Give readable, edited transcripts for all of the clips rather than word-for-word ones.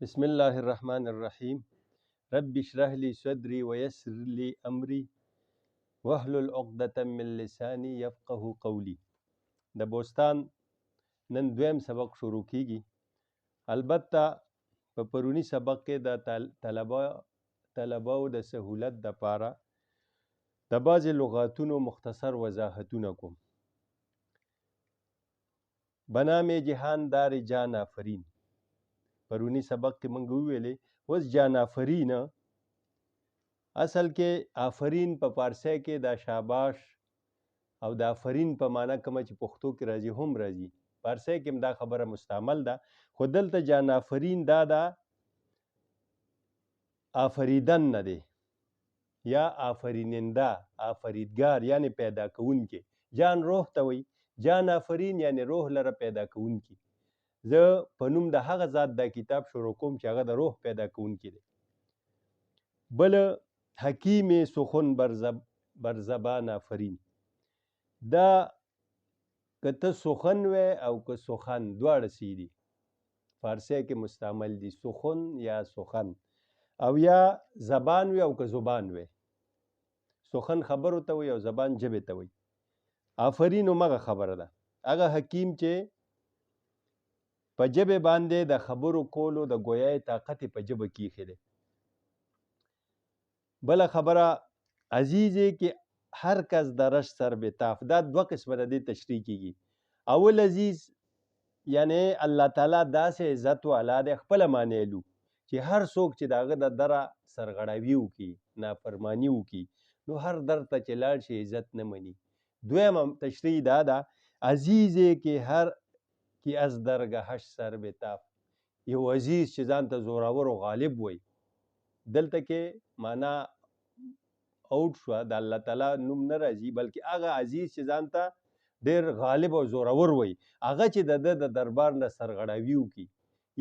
بسم الله الرحمن الرحیم. رب اشرح لي صدري ويسر لي امري واحلل عقدة من لساني يفقه قولي. د بوستان نن دویم سبق شروع کیږي. البته په پرونی سبق کې د طلباو د سهولت د پاره د بعض لغاتونو مختصر وضاحتونه کوم. بنام جهان دار جان آفرین پرونی سبق کې مونږ ویلې اوس جان آفرین اصل کې آفرین په فارسی کې د شاباش او د آفرین په معنا کوم چې پښتو کې راځي هم راځي، فارسی کې هم دا خبره مستعمل ده، خو دلته جان آفرین دا د آفریدن نه دی یا آفریننده، آفریدگار یعنی پیدا کوونکی. جان روح ته وایي، جان آفرین یعنی روح لره پیدا کوونکی. زه په نوم د هغه ذات دا کتاب شروع کوم چې هغه د روح پیدا کوونکی دی. بل حکیم سخن بر زبان آفرین، دا که ته سخن وی او که سخن دواړه سی دي، فارسی کې مستعمل دي، سخن یا سخن، او یا زبان وی او که زبان وی. سخن خبرو ته وی او زبان ژبې ته وی. آفرین همغه خبره ده، هغه حکیم چې په ژبې باندې د خبرو کولو د ګویای طاقت په ژبه کې ایښی دی. بله خبره عزیزې کې هر کس درش سر بتاف، دا دوه قسمه د دې تشریح کیږي. اول عزیز یعنی الله تعالی داسې عزت والا دی، خپله معنی لو چې هر څوک چې د هغه د دره سرغړوي وکړي، نافرماني وکړي، نو هر در ته چې لاړ شي عزت نه مني. دویمه تشریح دا ده عزیزې کې هر کی از درگهش سر بتاف، یو عزیز چې ځان ته زورور او غالب وي، دلته کې معنا اوټ شوه، د الله تعالی نوم نه راځي، بلکې هغه عزیز چې ځان ته ډېر غالب او زورور وي، هغه چې د دربار نه سرغړاوي وکړي.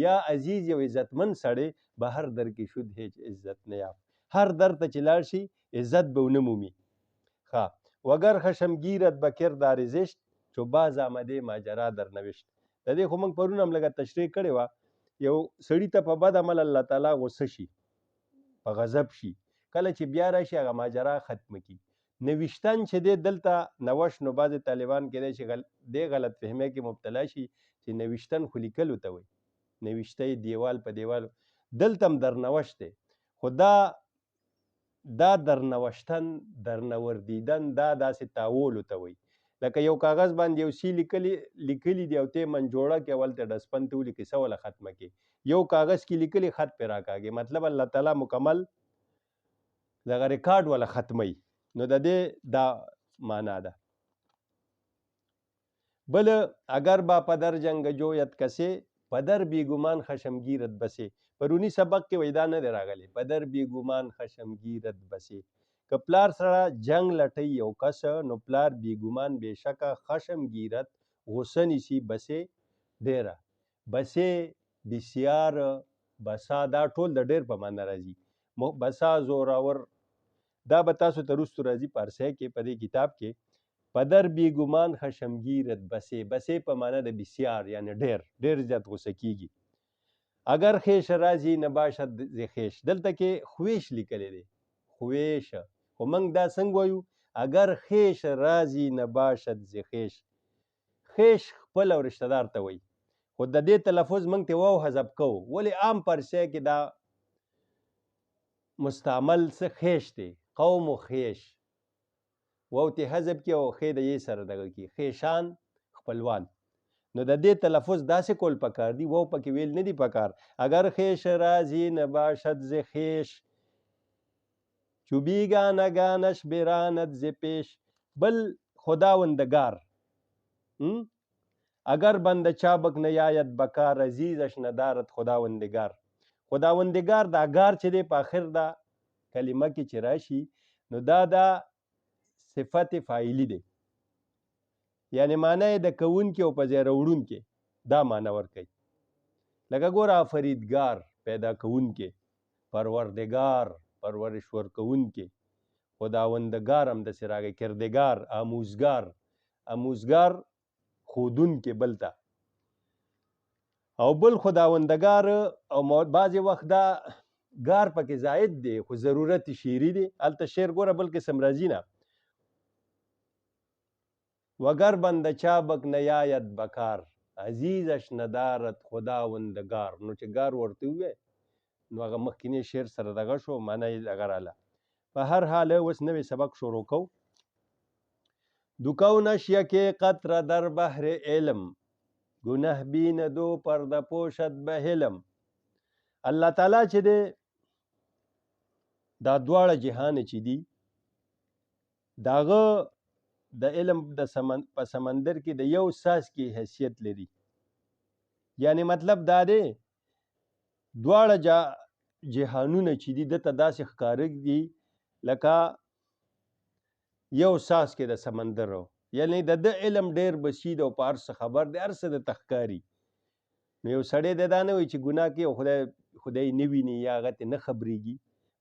یا عزیز یو عزتمن سړی به هر در کې شد هیچ عزت نه یافت، هر در ته چې لاړ شي عزت به ونه مومي. ښه وگر خشمگیرت به کردار زشت چو باز آمده ماجرا در نوشت. د دې خو موږ پرون هم لږه تشریح کړې وه. یو سړي ته په بد عمل الله تعالی غصه شي، په غضب شي، کله چې بیا راشي هغه ماجرا ختمه کړي. نوشتن چې دی دلته نوشت، نو بعضې طالبان کېدای شي دې غلط فهمۍ کې مبتلا شي چې نوشتن خو لیکلو ته وایي، نوشته دیوال په دیوال، دلته هم درنوشت دی، خو دا درنوشتن، درنوردیدن، دا داسې تاولو ته وایي. لکه یو کاغذ باندې یو سی لیکلی دی او ته منجوړه کې اول ته ډسپن ته ولیکې څه وله ختمه کې، یو کاغذ کې لیکلی خط پې راکاږي، مطلب الله تعالی مکمل دغه ریکارډ ولا ختمی. نو د دې دا معنا ده. بل اگر با پدر جنگ جویت کسه پدر بیگمان خشمگیرت بسه. پرونی سبق کې وېدا نه دی راغلی، پدر بیگمان خشمگیرت بسه. که پلار سره جنگ لټی یو کس، نو پلار بیگمان بېشکه خشمگیرت غصه نیسي، بسه ډیره، بسه بسیار، بسا دا ټول د ډیر په معنا راځي. بسا زوراور دا به تاسو ته وروستو راځي پارسی کې په دې کتاب کې. پدر بیګمان خشمگیرت بسې، بسې په معنا د بسیار یعنی ډیر ډیر زیات غوسه کیږي. اگر خیش رازی نباشد ز خیش، دلته کې خویش لیکلی دی، خویش، خو موږ دا څنګه وایو اگر خیش رازی نباشد ز خیش. خیش خپل او رشتہ دار ته وایي، خو د دې تلفظ موږ ته واو حذف کوو، ولې عام پارسی کې دا مستعمل څه خیش دی، قوم و خیش، واو ته حذف کی او خې د یې سره دغه کی، خیشان خپلوان. نو د دې تلفظ داسې کول پکار دی، واو پکې ویل نه دی پکار. اگر خیش رازی نباشد ز خیش چو بیگانگانش براند ز پیش. بل خداوندگار، اگر بنده چابک نیاید بکار عزیزش ندارد خداوندگار. خداوندگار دا گار چې دی په آخر دا کلمه کې چې راشي، نو دا صفت فاعلی دی، یعنی معنی د کوونکي او په ځای راوړونکي، دا معنی ورکوي. لکه ګوره آفریدګار پیدا کوونکي، پروردگار پرورش ورکوونکي، خداوندګار هم داسې راغی، کردګار، آموزګار، آموزګار ښودونکي بل ته. او بل خداوندګار او بعضې وخت دا ګار پکې زائد دی خو ضرورت شعري دی. هلته شعر ګوره بل قسم راځي نه، وگر بنده چابک نیاید بکار عزیزش ندارد خداوندګار. نو چې ګار ورته ووایي نو هغه مخکینی شعر سره دغه شو، معنی یې دغه راله. په هر حال اوس نوی سبق شروع کوو. دو کونش یکی قطره در بحر علم گنه بیندو پرده پوشد به علم. الله تعالی چې دی دا دواړه جهان چې دي داغه د علم په سمندر کې د یو څاڅکي حیثیت لري. یعنی مطلب دا دی دواړه جهانونه چې دي دته داسې ښکارېږي لکه یو څاڅکی د سمندر و. یعنی د ده علم ډېر بسیط او په هر څه خبر دی، هر څه درته ښکاري. نو یو سړی دی دا نه وایي چې ګناه کوي او خدای نه ویني یا هغه ترې نه خبرېږي.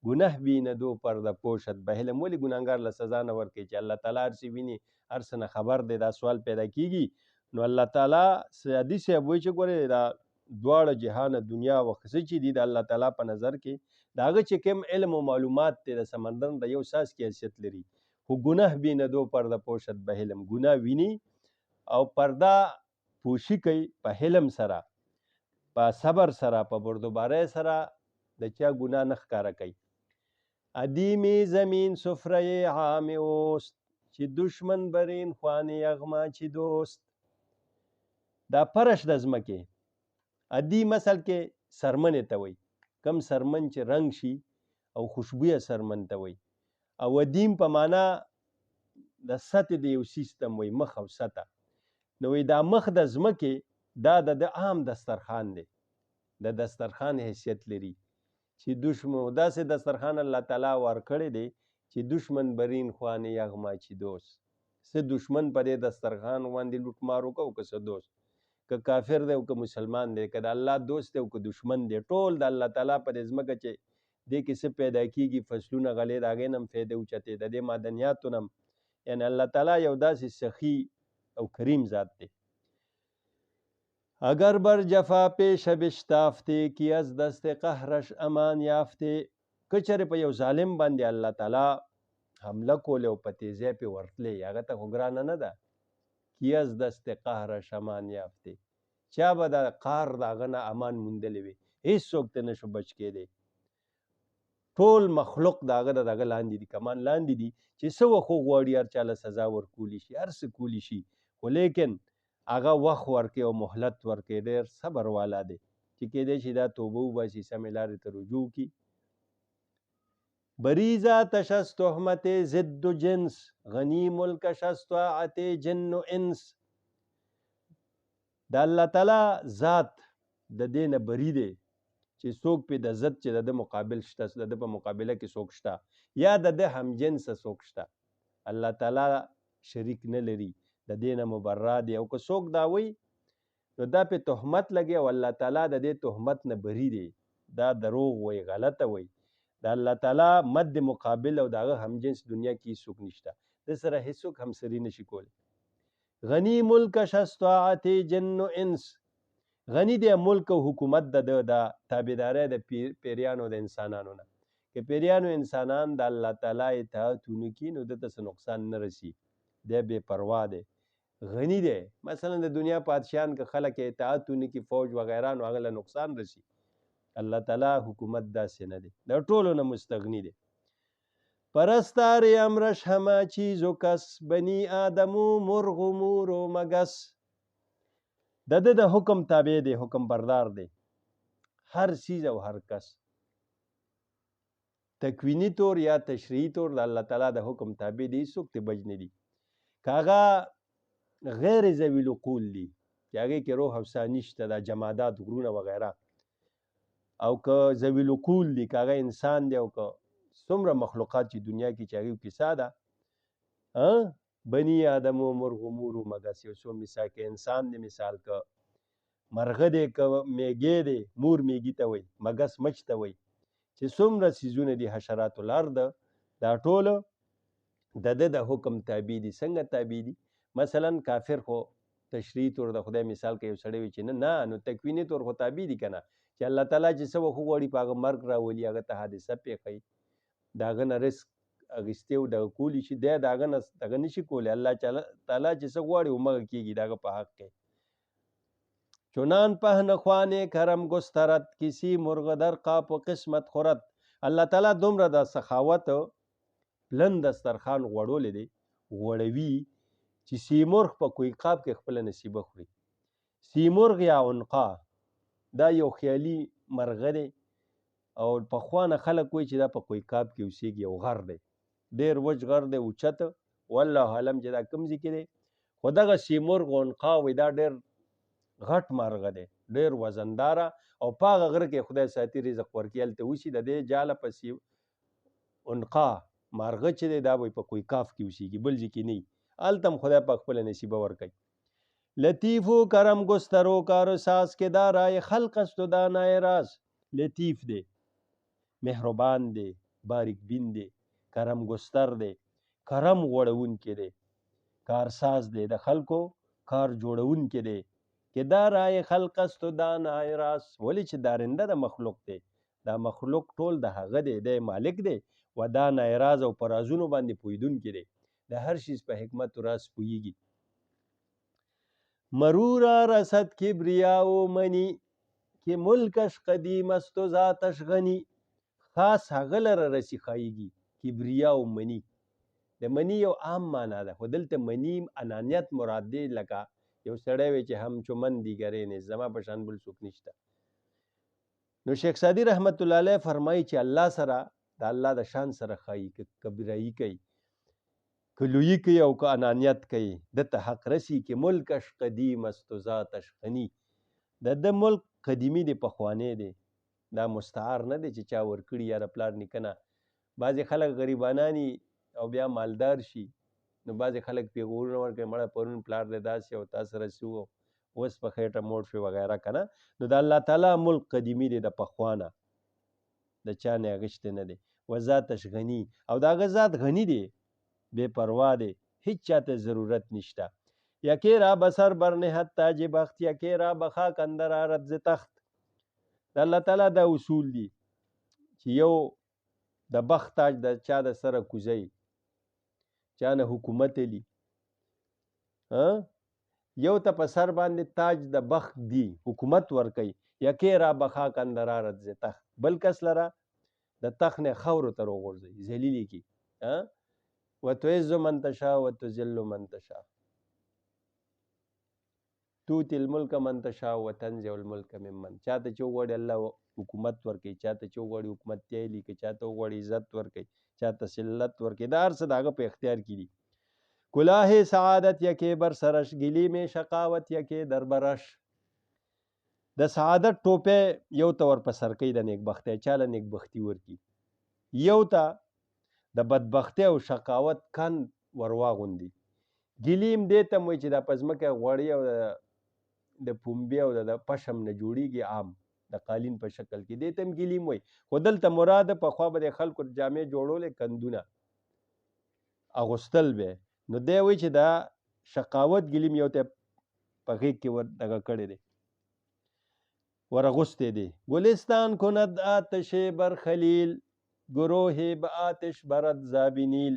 ګناه بیندو پرده پوشد به علم. ولې ګناهګار له سزا نه ورکوي چې الله تعالی هر څه ویني، هر څه نه خبر دی؟ دا سوال پیدا کېږي. نو الله تعالی سیادي صاحب وایي چې ګورې دا دواړه جهانه دنیا او څه چې دي د الله تعالی په نظر کې د هغه چې کوم علم او معلومات دی د سمندر د یو څاڅکي حیثیت لري. خو ګناه بیندو پرده پوشد به علم. ګناه ویني او پرده پوشي کوي په علم سره، په صبر سره، په بردوبارۍ سره د چا ګناه نه ښکاره کوي. ادیم زمین سفره عام اوست چې دشمن برین خوان یغما چې دوست. دا فرش د ځمکې ادیم اصل کې سرمنې ته وایي، کم سرمن چې رنګ شي او خوشبویه سرمن ته وایي. او ادیم په معنا د سطح د یو سیستم وایي، مخ او سطح. نو وایي دا مخ د ځمکې دا د عام دسترخوان دی، د دسترخوان حیثیت لري چې دشمن داسې دسترخوان الله تعالی ورکړی دی چې دشمن برین خوان یغما چې دوست. څه دشمن په دې دسترخوان باندې لوټ مار وکړه او که څه دوست، که کافر دی او که مسلمان دی، که د الله دوست دی او که دشمن دی، ټول د الله تعالی په دې ځمکه چې دې کې څه پیدا کېږي، فصلونه غلې د هغې نه هم فایده اوچتې د دې معدنیاتو نه هم. یعنی الله تعالی یو داسې سخي او کریم ذات دی. اگر بر جفا پیش بشتافته کی از دست قهرش امان یافته. که چېرې په یو ظالم باندې الله تعالی حمله کولی او په تیزۍ پې ورتلی، هغه ته خو ګرانه نه ده. کی از دست قهرش امان یافته، چا به د قهر د هغه نه امان موندلی وي، هېڅوک ته نشو بچ کېدی. ټول مخلوق د هغه د دغه لاندې دي، کمان لاندې دي چې څه وخت وغواړي هر چا له سزا ورکولی شي، هر څه کولی شي. خو لیکن هغه وخت ورکوي او مهلت ورکوي، ډېر صبر والا دی چې کېدای شي دا توبه وباسي، سمې لارې ته رجوع کړي. بریز آتش از تهمت ضد و جنس غنی ملکش از طاعت جن و انس. د الله تعالی ذات د دې نه بری دی چې څوک پې د ضد چې د ده مقابل شته، د ده په مقابله کې څوک شته یا د ده همجنسه څوک شته. الله تعالی شریک نه لري، د دې نه مبرا دی. او که څوک دا وایي نو دا پې تهمت لګي او الله تعالی د دې تهمت نه بری دی، دا دروغ وایي، غلطه وایي. د الله تعالی مد مقابل او د هغه همجنس دنیا کې هېڅوک نشته، د سره هېڅوک همسري نشي کولی. غنی ملکش از طاعت جن و انس. غنی دی ملک او حکومت د تابعدارۍ د پیریانو د انسانانو نه. که پیریانو انسانان د الله تعالی اطاعت ونه کړي نو دته څه نقصان نه رسي، دی بې پروا دی، غنی دی. مثلا د دنیا پادشاهان که خلک اطاعت ونه کړي، فوج وغیره، نو هغه له نقصان رسي. الله تعالی حکومت داسې نه دی، د ټولو نه مستغني دی. پرستار امرش همه چیز و کس بنی آدمو مرغ و مور و مگس. د ده د حکم تابع دی، حکم بردار دی، هر چیز او هر کس. تکوینی طور یا تشریعي طور د الله تعالی د حکم تابع دی، هېڅوک ترې بج نه دي. که هغه غیر ذوي العقول دي چې هغې کې روح او ساه نشته، دا جمادات غرونه وغیره، او که ذوي العقول دي، که هغه انسان دی او که څومره مخلوقات چې دنیا کې چې هغې کیسه ده، بني آدم و مرغ و مور و مګس. یو څو مثال که انسان دی، مثال که مرغه دی، که میږی دی، مور میږي ته وایي، مګس مچ ته وایي، چې څومره څیزونه دي حشرات الارض، دا ټوله د ده د حکم تابع دي. څنګه تابع دي؟ مثلا کافر خو تشریح طور د خدای مثال کوي یو سړی وي چې نه نو تکویني طور خو تابع دي که نه چې الله تعالی چې څه وخت وغواړي په هغه مرګ راولي هغه ته حادثه پېښوي د هغه نه رزق اخیستی او دغه کولی شي دی د هغه نه دغه نشي کولی الله تعالی چې څه غواړي همغه کېږي د هغه په حق کې چنان پهن خوانې کرم گسترد کسی مرغ در قاپ و قسمت خورد الله تعالی دومره د سخاوت پلن دسترخوان غوړولی دی غوړوي چې سیمرغ په کوی قاب کې خپله نصیبه خوري سیمرغ یا عنقا دا یو خیالي مرغه دی او پخوا نه خلک وایي چې دا په کوی قاب کې اوسېږي یو غر دی ډېر وچ غر دی اوچت والله علم چې دا کوم ځای کې دی خو دغه سیمرغ عنقا وایي دا ډېر غټ مرغه دی ډېر وزنداره او په هغه غره کې خدای ساتي رزق ورکړي هلته اوسي د دې جاله په عنقا مارغه چې دی دا به په کوی کاف کې اوسېږي بل ځای کې نه وي هلته هم خدای پاک خپله نصیبه ورکوي لطیف و کرم گستر و کار و ساز که دارای خلق است و دانای راز لطیف دی مهربان دی باریک بین دی کرم گستر دی کرم غوړونکی دی کارساز دی د خلکو کار جوړونکی دی که دارای خلق است و دانای راز ولې چې دارنده د مخلوق دی دا مخلوق ټول د هغه دی دی مالک دی و دانای راز او په رازونو باندې پوهېدونکی دی د هر چیز په حکمت و راز پوهیږي مرورا رسد کبریا و منی که ملکش قدیم است و ذاتش غنی خاص هغه لره رسی ښایږي کبریا و منی د منی یو عام معنا ده خو دلته منی انانیت مراد دی لکه یو سړی وی چې هم چو من دیگرې نه زما په شان بل څوک نشته نو شیخ سعدي رحمت الله علیه فرمایي چې الله سره د الله د شان سره ښایي که کبرایي کوي که لویي کوي او که انانیت کوي دته حق رسی که ملکش قدیم است و ذاتش غنی د ملک قدیمی دی پخوانی دی دا مستعار نه دی چې چا ورکړي یاره پلار نیکه نه بعضې خلک غریبانانی او بیا مالدار شي نو بعضې خلک پیغورونه ورکوي مړه پرون پلار دی داسې او تا سره څه و اوس په خېټه موړ شوي وغیره که نه نو د الله تعالی ملک قدیمي دی د پخوانه د چا نه اخیستی نه دی و ذاتش غني او د هغه ذات غني دی بے پروا دی هیچ چاته ضرورت نشته یکی را بسر برنهد تاج بخت یکی را بخاک اندر آرد ز تخت د الله تعالی دا اصول دي چې یو د بخت تاج د چا د سره کوزی چا نه حکومت لی یو ته په سر باندې تاج د بخت دی حکومت ورکوي یکی را بخاک اندر آرد ز تخت بل کس لره د تخت نه خاورو ته راغورځوي ذلیل یې کړي وتعز من تشاء وتذل من تشاء توتی الملک من تشاء وتنزع الملک ممن چاته چې وغواړي الله حکومت ورکوي چاته چې وغواړي حکومت تیلی کوي چاته وغواړي عزت ورکوي چاته ذلت ورکوي دا هر څه د هغه په اختیار کې دي کلاه سعادت یکې بر سرش گلیم شقاوت یکې در برش د سعادت ټوپی یو ته ور په سر کوي د نیکبختۍ چاله نیکبختي ورکي یو ته د بدبختۍ او شقاوت کن ور واغوندي ګلیم دې ته هم وایي چې دا په ځمکه غوړي او د پنبې او د پشم نه جوړیږي عام د قالین په شکل کې دې ته هم ګلیم وایي خو دلته مراد پخوا به د خلکو جامې جوړولې کندونه اغوستل به نو دی وایي چې دا شقاوت ګلیم یو ته په غیږ کې ور دغه کړی دی ور اغوستی دی گلستان کند آتش بر خلیل گروه به آتش برد زابینیل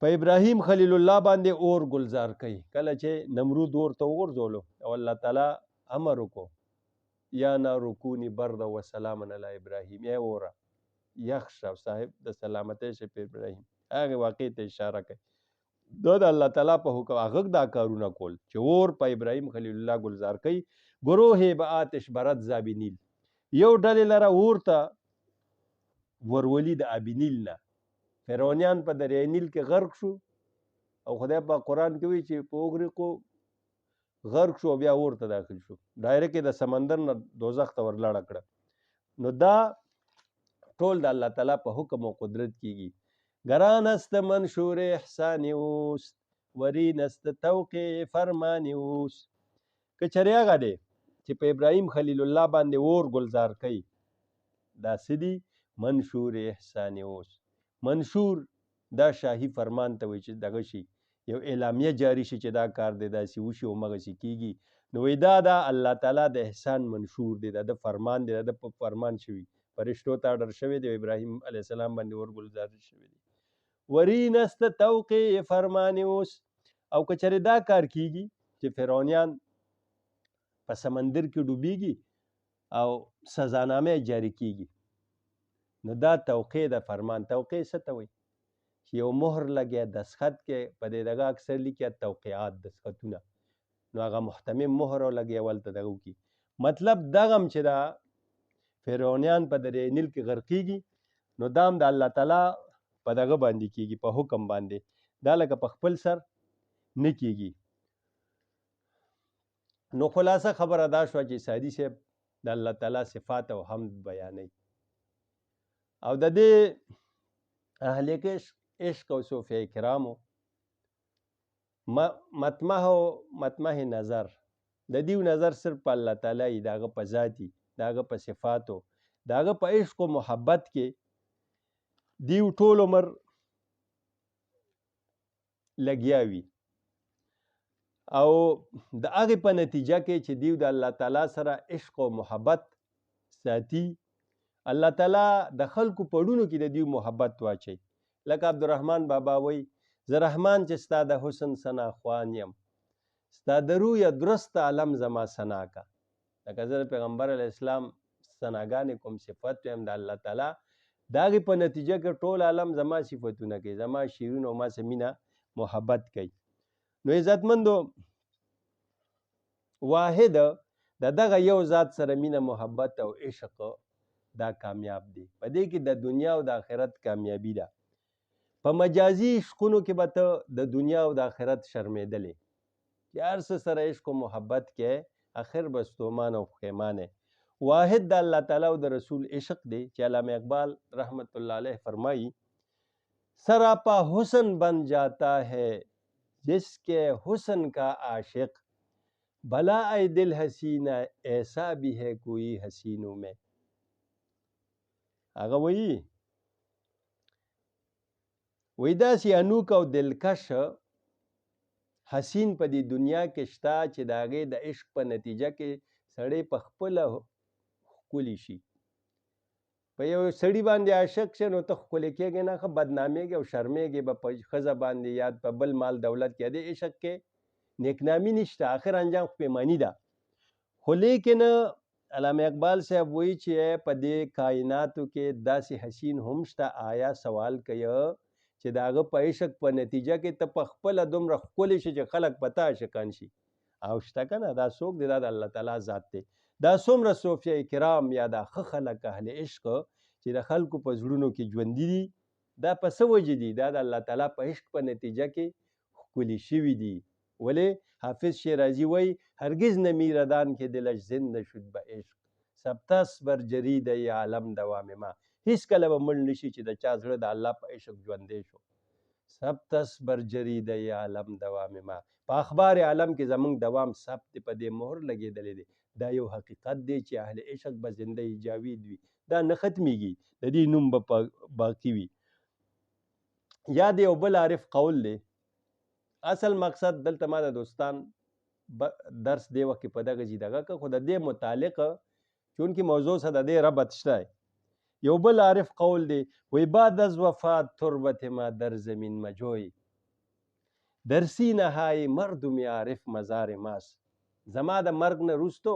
په ابراهیم خلیل الله باندې اور گلزار کوي کله چې نمرود اور ته وغورځولو او الله تعالی امر وکړو یا نار کونی برد و سلام علی ابراهیم ای اوره یخ شه صاحب د سلامتی شه په ابراهیم هغه واقع ته اشاره کوي دا د الله تعالی په حکم هغه دا کارونه کول چې اور په ابراهیم خلیل الله گلزار کوي گروه به آتش برد زابینیل یو ډلې لره اور ته ورولي د ابینیل نه فرعونیان په دریای نیل کې غرق شو او خدای په قرآن کې وایي چې په اغرقو غرق شو بیا اور ته داخل شو ډایرکټ د سمندر نه دوزخ ته ورلاړه کړه نو دا ټول د الله تعالی په حکم او قدرت کېږي گران است منشور احسان اوست ورین است توقع فرمان اوست که چرې هغه دی چې په ابراهیم خلیل الله باندې اور گلزار کوي دا څه دي منشور احسان اوست منشور دا شاهي فرمان ته وایي چې دغه شي یو اعلامیه جاری شي چې دا کار دی داسې وشي او مغسې کېږي. نو وایي دا الله تعالی د احسان منشور دی، دا د فرمان دی، دا د په فرمان شوي فرشتو ته اډر شوی دی، ابراهیم علیه السلام باندې ورګلزار شوی دی. وری نست توقع فرمان اوس. او که چېرې دا کار کېږي چې فرعونیان په سمندر کې ډوبېږي او سزانامه جاری کېږي، نو دا توقع د فرمان. توقع څه ته وایي؟ چې یو مهر لګیا دستخط کې په دې دغه اکثر لیکي توقعات دستخطونه، نو هغه محتمم مهر لګیا ولته دغه وکړي. مطلب دغه هم چې دا فرعونیان په درې نیل کې غرقېږي، نو دا هم د الله تعالی په دغه باندې کېږي، په حکم باندې. دا لکه په خپل سر نه کېږي. نو خلاصه خبره دا شوه چې سعدي صاحب د الله تعالی صفات او حمد بیانوي او د دې اهل عشق او صوفیه کرامو مطمح نظر د دیو نظر صرف په الله تعالی، داغه په ذاتی، داغه په صفاتو، داغه په عشق او محبت کې دیو ټول عمر لګیا وي او د هغې په نتیجه کې چې دیو د الله تعالی سره عشق او محبت ساتي، الله تعالی د خلکو په ړونو کې د دیو محبت واچوي. لکه عبدالرحمن بابا وایي زه رحمان چې ستا د حسن ثنا خوان یم، ستا د روی درست عالم زما ثنا کا. لکه زه د پیغمبر علیه السلام ثناګانې کوم، صفت یم د الله تعالی، د هغې په نتیجه کې ټول عالم زما صفتونه کوي، زما شعرونه او ما سره مینه محبت کوي. نو عزتمندو واحد د دغه یو ذات سره مینه محبت او عشق دا کامیاب دی. په دې کې د دنیا او د آخرت کامیابی ده. په مجازي عشقونو کې به ته د دنیا او د آخرت شرمېدلې، چې هر څه سره عشق و محبت کې آخر به ستومان او پښیمانه. واحد د الله تعالی او د رسول عشق دی چې علامه اقبال رحمت الله علیه فرمایي سراپا حسن بن جاتا ہے جس کے حسن کا عاشق، بھلا اے دل حسینہ ایسا بھی ہے کوئی حسینوں میں. هغه وایي داسې انوک او دلکش حسین په دې دنیا کې شته چې د هغې د عشق په نتیجه کې سړی په خپله ښکلي شي. په یو سړي باندې عاشق شې نو ته ښکلی کېږې نه، ښه بدنامېږې او شرمېږې به په ښځه باندې یا په بل مال دولت کې. د عشق کې نیکنامي نشته، آخر انجام خو پښیماني ده. خو لیکن علامه اقبال صاحب وایي چې په دې کائناتو کې داسې حسین هم شته، آیا سوال کوي چې د هغه په عشق په نتیجه کې ته په خپله دومره ښکلی شي چې خلک په تا عاشقان شي؟ او شته که نه؟ دا څوک دی؟ دا د الله تعالی ذات دی. دا څومره صوفیه کرام یا دا ښه خلک اهل عشق چې د خلکو په زړونو کې ژوندي دي، دا په څه وجې دي؟ دا د الله تعالی په عشق په نتیجه کې ښکلي شوي دي. ولې حافظ شیرازي وایي هرگز نمیردان که دلش زنده شد به عشق، سبتس بر جرید عالم دوام ما. هیڅکله به مړ نشي چې د چا زړه د الله په عشق ژوندی شو. سبتس بر جرید عالم دوام ما، په اخبار عالم کې زمونږ دوام ثبت په دې مهر لګېدلی دی. دا یو حقیقت دی چې اهل عشق به زنده جاوید وي، دا نه ختمیږي، د دې نوم به باقي وي. یا د یو بل عارف قول دی. اصل مقصد دلته ما د دوستان درس دی وخت کې په دغه ځای دغه که خو د دې متعلق چونکې موضوع سره د دې ربط شته. یو بل عارف قول دی وی بعد از وفات تربت ما در زمین مجوی، در سینه های مردم عارف مزار ماست. زما د مرګ نه وروستو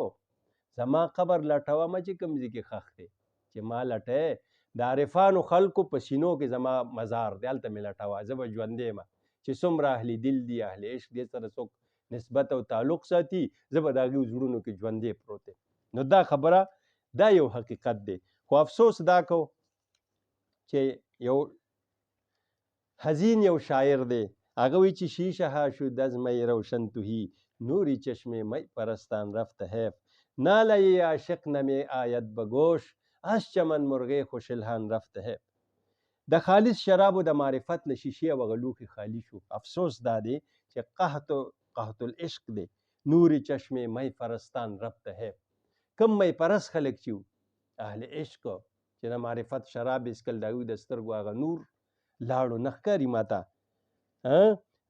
زما قبر لټوه مه چې کوم ځای کې ښخ دی، چې ما لټوې د عارفانو خلکو په سینو کې زما مزار دی، هلته مې لټوه، زه به ژوندی یم. چې څومره اهل دل دي، اهل عشق دې سره څوک نسبت او تعلق ساتي، زه به د هغوی زړونو کې ژوندی پروت یم. نو دا خبره دا یو حقیقت دی. خو افسوس دا کو چې یو حزین یو شاعر دی، هغه وایي چې شیشه ها شد از می روشن تهی، نوری چشم می پرستان رفت حیف، ناله عاشق نمی آید به گوش، از چمن مرغ خوش الحان رفت حیف. د خالص شرابو د معرفت نه شیشې او هغه لوښي خالي شو. افسوس دا دی چې قحط العشق دی، نوری چشم می پرستان رفت حیف. کم می پرست خلک چې اهل عشق چې د معرفت شراب اسکل د هغوی د سترګو هغه نور لاړو، نه ښکاري ماته.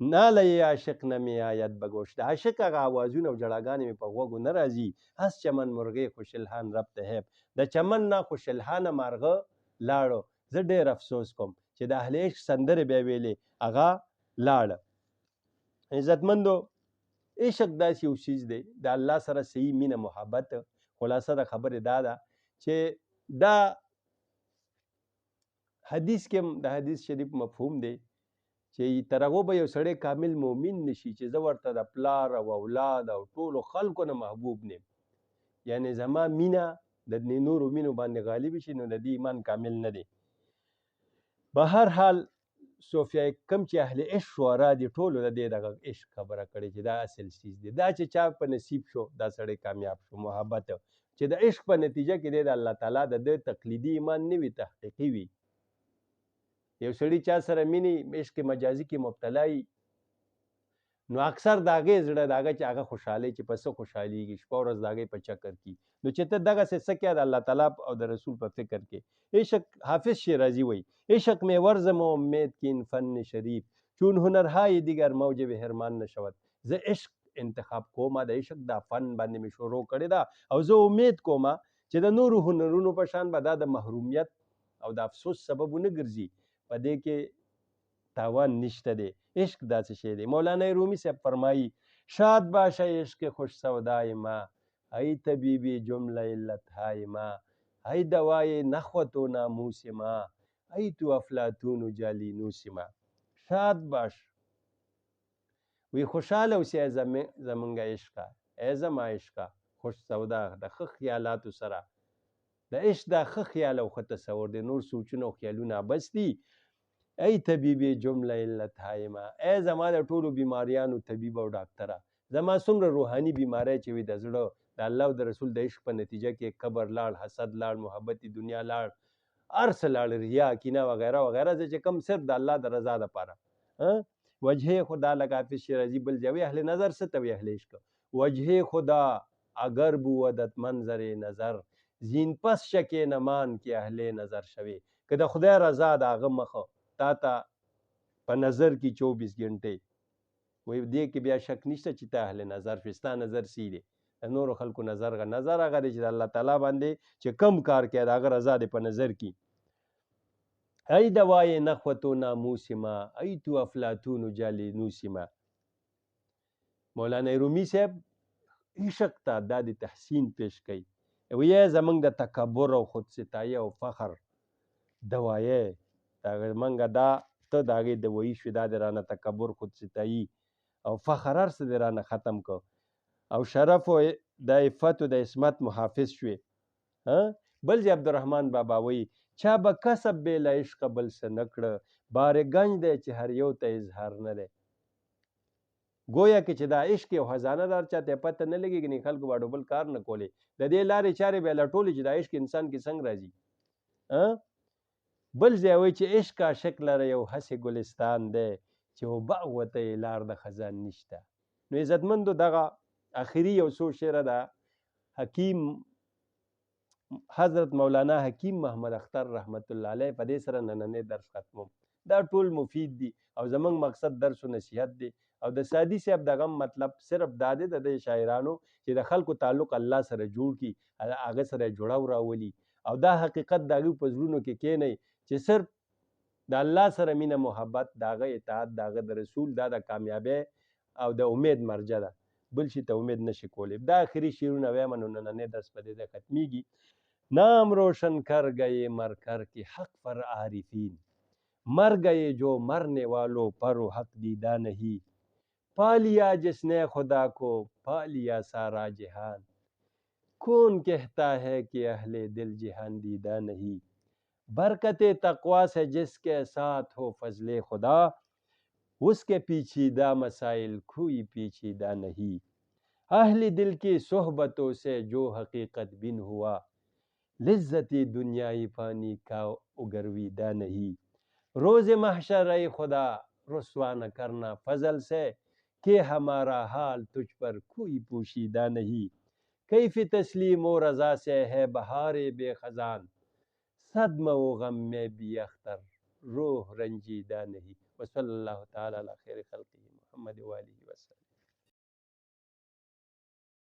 ناله یې عاشق نه می آید به گوش. د عاشق هغه آوازونه او جړاګانې مې په غوږو نه راځي. هس چمن مرغې خوشلحان رب ته هیب. د چمن نه خوشلحانه مارغه لاړو. زه ډېر افسوس کوم چې د اهل عشق سندرې بیا ویلې هغه لاړه. عزتمندو، عشق داسې یو څیز دی د الله سره صحیح مینه محبت. خلاصه د خبرې دا ده چې دا حدیث کې د حدیث شریف مفهوم دی چې تر هغو به یو سړی کامل مؤمن نشي چې زه ورته د پلار او اولاد او ټولو خلکو نه محبوب نیم، یعنی زما مینه د نورو مینو باندې غالب شي، نو د دې ایمان کامل نه دی. به هر حال صوفیای کم چې اهل عشق شعرا دي ټولو د دې دغه عشق خبره کړې چې دا اصل چیز دی. دا چې چا په نصیب شو دا سړی کامیاب شو. محبت چې د عشق په نتیجه کې دی د الله تعالی د دې تقلیدي ایمان نه وي، تحقیقي وي. یو سړی چا سره مینې عشق مجازي کې مبتلا وي، نو اکثر د هغې زړه د هغه چې هغه خوشحالۍ چې په څه خوشحالېږي، شپه ورځ د هغې په چکر کې. نو چې ته دغسې څه کړه د الله تعالی او د رسول په فکر کې. عشق حافظ شیرازی وایي عشق می ورزم و امید کین فن شریف چون هنرهای دیگر موجب حرمان نشود. زه عشق انتخاب کوم، د عشق دا فن باندې مې شروع کړې ده او زه امید کوم چې د نورو هنرونو په شان به دا د محرومیت او د افسوس سبب ونه ګرځي. په دې کې تاوان نشته دی. عشق داسې شی دی. مولانا رومی صاحب فرمایي شاد باشه عشق خوش سودای ما ای طبیبی جمله علتهای ما ای دوای نخوت و ناموس ما ای تو افلاطون و جالینوس ما. شاد باش، وی خوشحاله اوسې زمونږ عشقه، ای زما عشقه خوش سودا د ښه خیالاتو سره. د عشق دا ښه خیال او ښه تصور دی، نور سوچونه او خیالونه بس دي. ای طبیبی جمله علتهای ما، ای زما د ټولو بیماریانو طبیب او ډاکټره. زما څومره روحاني بیماری چې وي د زړه د الله او د رسول د عشق په نتیجه کې کبر لاړ، حسد لاړ، محبت دنیا لاړ، هر څه لاړ، ریا کینه وغیره وغیره، چې کم صرف د الله د رضا دپاره. وجه خدا لگا حافظ شیرازی بل جوی اهل نظر څه ته وي؟ اهل عشق. وجه خدا اگر بودت منظر نظر زین پس شک نمان کې اهل نظر شوي. که د خدای رضا د هغه مخه تا ته په نظر کې 24 غنټې وای دې کې بیا شک نشته چې ته اهل نظر شې. ستا نظر سی دی، نورو خلکو نظر هغه دی چې د الله تعالی باندې چې کم کار کوي د هغه رضا دی په نظر کې. ای دوای نخوت و ناموس ما ای تو افلاطون و جالینوس ما. مولانا رومی صاحب عشق ته دا د تحسین پیش کوي. وی زمونږ د تکبر او خودستایي او فخر دوایه منګه دا ته د هغې دوایي شوې، دا د رانه تکبر خودستایي او فخر هر څه د رانه ختم کو او شرف او د عفت او د عصمت محافظ شوې. بل ځای عبدالرحمن بابا وایي چا به کسب بې له عشقه بل څه نه کړه بارې گنج دی چې هر یو ته اظهار نه دی. گویا کې چې دا عشق یو خزانه دار چاته پته نه لګېږي، نه خلکو به بل کار نه کولی. د دې لارې چارې به یې لټولې چې دا عشق انسان کې څنګه راځي. بل ځای وایي چې عشق عاشق لره یو هسې ګلستان دی چې اوبه ورته یې لار د خزان نشته. نو عزتمندو دغه آخري یو څو شعره ده حکیم حضرت مولانا حکیم محمد اختر رحمت الله علیه په دې سره نننی درس ختموم. دا ټول مفید دي او زمونږ مقصد درس و نصیحت دی او د سادي صاحب دغه مطلب صرف دا دی د شاعرانو چې د خلکو تعلق الله سره جوړ کړي، هغه سره جوړاو راولي او دا حقیقت د هغوی په زړونو کې کښېنوي چې صرف د الله سره مینه محبت، د هغه اطاعت، د هغه د رسول، دا د کامیابۍ او د امید مرجع ده. بل شي ته امید نشي کولی. دا آخري شعرونه وایم نو نننی درس په دې ختمیږي. نام روشن کر گئے مر کر کے حق پر عارفین مر گئے جو مرنے والوں پر حق دیدہ نہیں پا لیا جس نے خدا کو پا لیا سارا جہان کون کہتا ہے کہ اہل دل جہان دیدہ نہیں برکت تقوی سے جس کے ساتھ ہو فضل خدا اس کے پیچیدہ مسائل کوئی پیچیدہ نہیں اہل دل کی صحبتوں سے جو حقیقت بن ہوا لذتی دنیای فانی کا اگرویدہ نہیں روز محشر اے خدا رسوا نہ کرنا فضل سے کہ ہمارا حال تجھ پر کوئی پوشیدہ نہیں کیف تسلیم و رضا سے ہے بہار بے خزان صدمہ و غم میں بھی اختر روح رنجیدہ نہیں. وصلی الله تعالی علی خیر خلقه محمد و آله وسلم.